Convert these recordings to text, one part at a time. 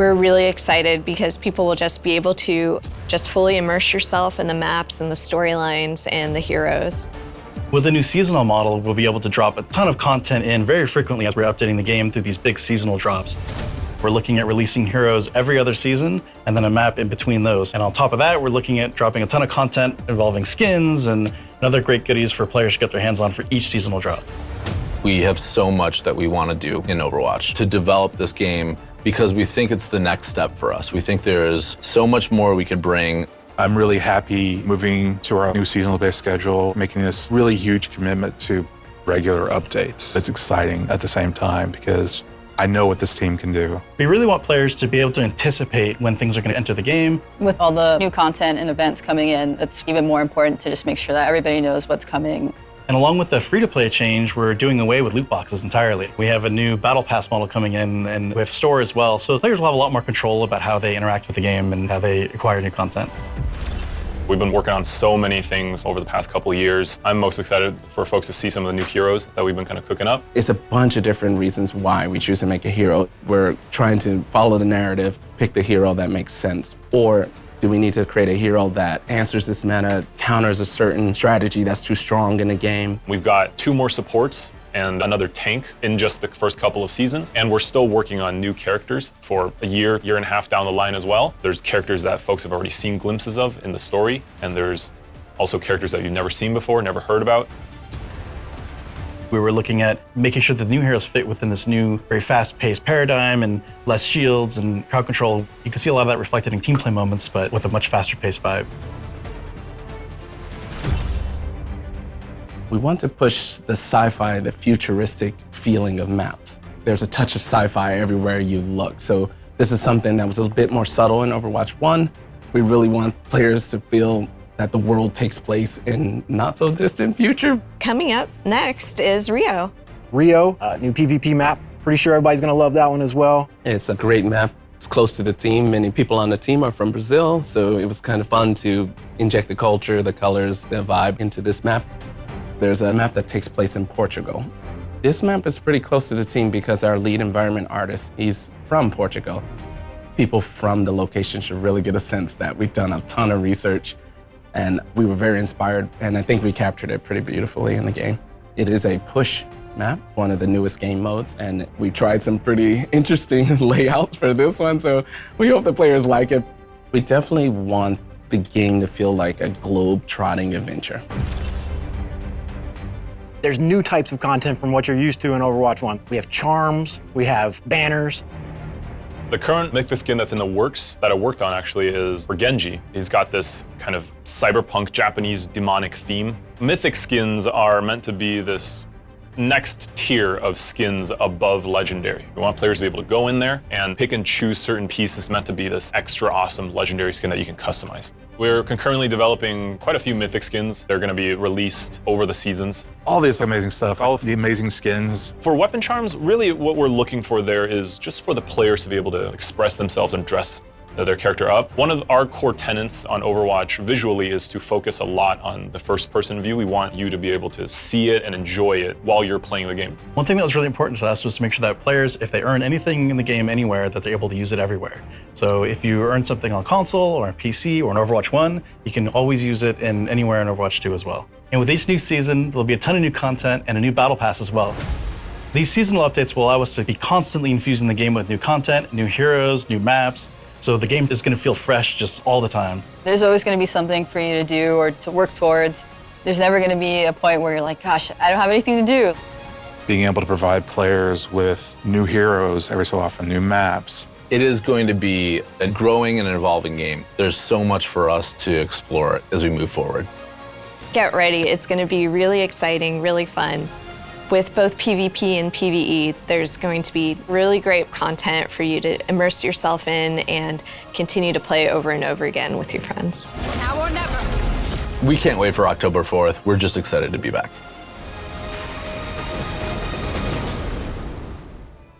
We're really excited because people will just be able to just fully immerse yourself in the maps and the storylines and the heroes. With the new seasonal model, we'll be able to drop a ton of content in very frequently as we're updating the game through these big seasonal drops. We're looking at releasing heroes every other season and then a map in between those. And on top of that, we're looking at dropping a ton of content involving skins and other great goodies for players to get their hands on for each seasonal drop. We have so much that we want to do in Overwatch to develop this game because we think it's the next step for us. We think there's so much more we could bring. I'm really happy moving to our new seasonal-based schedule, making this really huge commitment to regular updates. It's exciting at the same time because I know what this team can do. We really want players to be able to anticipate when things are going to enter the game. With all the new content and events coming in, it's even more important to just make sure that everybody knows what's coming. And along with the free-to-play change, we're doing away with loot boxes entirely. We have a new Battle Pass model coming in, and we have store as well. So players will have a lot more control about how they interact with the game and how they acquire new content. We've been working on so many things over the past couple of years. I'm most excited for folks to see some of the new heroes that we've been kind of cooking up. It's a bunch of different reasons why we choose to make a hero. We're trying to follow the narrative, pick the hero that makes sense. Or do we need to create a hero that answers this meta, counters a certain strategy that's too strong in the game? We've got 2 more supports and another tank in just the first couple of seasons. And we're still working on new characters for a year and a half down the line as well. There's characters that folks have already seen glimpses of in the story. And there's also characters that you've never seen before, never heard about. We were looking at making sure that the new heroes fit within this new, very fast-paced paradigm and less shields and crowd control. You can see a lot of that reflected in team play moments, but with a much faster-paced vibe. We want to push the sci-fi, the futuristic feeling of maps. There's a touch of sci-fi everywhere you look. So this is something that was a bit more subtle in Overwatch 1. We really want players to feel that the world takes place in not so distant future. Coming up next is Rio. Rio, new PvP map. Pretty sure everybody's gonna love that one as well. It's a great map. It's close to the team. Many people on the team are from Brazil, so it was kind of fun to inject the culture, the colors, the vibe into this map. There's a map that takes place in Portugal. This map is pretty close to the team because our lead environment artist, he's from Portugal. People from the location should really get a sense that we've done a ton of research and we were very inspired, and I think we captured it pretty beautifully in the game. It is a push map, one of the newest game modes, and we tried some pretty interesting layouts for this one, so we hope the players like it. We definitely want the game to feel like a globe-trotting adventure. There's new types of content from what you're used to in Overwatch 1. We have charms, we have banners. The current mythic skin that's in the works that I worked on actually is for Genji. He's got this kind of cyberpunk Japanese demonic theme. Mythic skins are meant to be this next tier of skins above legendary. We want players to be able to go in there and pick and choose certain pieces meant to be this extra awesome legendary skin that you can customize. We're concurrently developing quite a few mythic skins. They're going to be released over the seasons. All this amazing stuff, all of the amazing skins. For weapon charms, really what we're looking for there is just for the players to be able to express themselves and dress their character up. One of our core tenets on Overwatch visually is to focus a lot on the first-person view. We want you to be able to see it and enjoy it while you're playing the game. One thing that was really important to us was to make sure that players, if they earn anything in the game anywhere, that they're able to use it everywhere. So if you earn something on console or on PC or on Overwatch 1, you can always use it in anywhere in Overwatch 2 as well. And with each new season, there'll be a ton of new content and a new battle pass as well. These seasonal updates will allow us to be constantly infusing the game with new content, new heroes, new maps. So the game is going to feel fresh just all the time. There's always going to be something for you to do or to work towards. There's never going to be a point where you're like, gosh, I don't have anything to do. Being able to provide players with new heroes every so often, new maps. It is going to be a growing and evolving game. There's so much for us to explore as we move forward. Get ready, it's going to be really exciting, really fun. With both PvP and PvE, there's going to be really great content for you to immerse yourself in and continue to play over and over again with your friends. Now or never. We can't wait for October 4th. We're just excited to be back.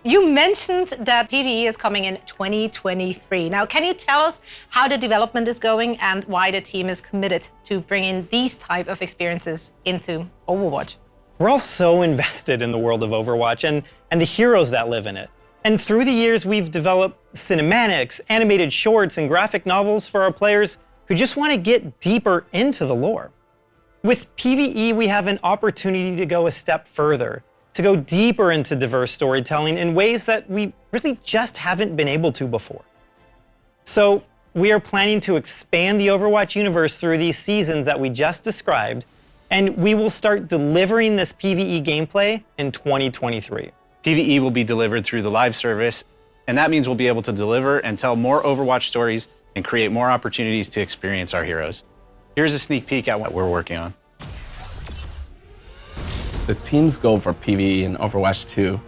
You mentioned that PvE is coming in 2023. Now, can you tell us how the development is going and why the team is committed to bringing these type of experiences into Overwatch? We're all so invested in the world of Overwatch and the heroes that live in it. And through the years, we've developed cinematics, animated shorts, and graphic novels for our players who just want to get deeper into the lore. With PvE, we have an opportunity to go a step further, to go deeper into diverse storytelling in ways that we really just haven't been able to before. So we are planning to expand the Overwatch universe through these seasons that we just described, and we will start delivering this PvE gameplay in 2023. PvE will be delivered through the live service, and that means we'll be able to deliver and tell more Overwatch stories and create more opportunities to experience our heroes. Here's a sneak peek at what we're working on. The team's goal for PvE in Overwatch 2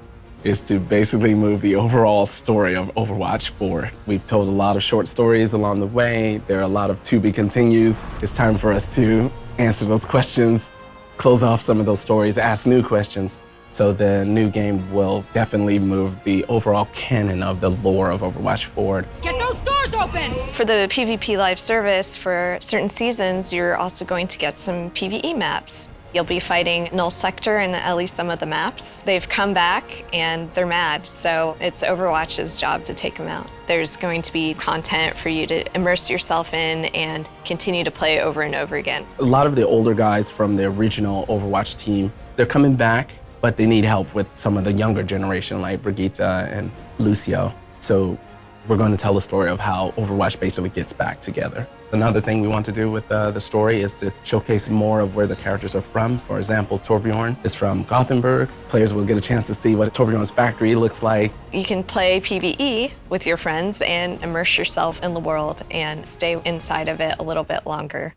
is to basically move the overall story of Overwatch forward. We've told a lot of short stories along the way. There are a lot of to be continues. It's time for us to answer those questions, close off some of those stories, ask new questions. So the new game will definitely move the overall canon of the lore of Overwatch forward. Get those doors open! For the PvP live service, for certain seasons, you're also going to get some PvE maps. You'll be fighting Null Sector in at least some of the maps. They've come back and they're mad, so it's Overwatch's job to take them out. There's going to be content for you to immerse yourself in and continue to play over and over again. A lot of the older guys from the original Overwatch team, they're coming back, but they need help with some of the younger generation like Brigitte and Lucio. So we're going to tell the story of how Overwatch basically gets back together. Another thing we want to do with the story is to showcase more of where the characters are from. For example, Torbjorn is from Gothenburg. Players will get a chance to see what Torbjorn's factory looks like. You can play PvE with your friends and immerse yourself in the world and stay inside of it a little bit longer.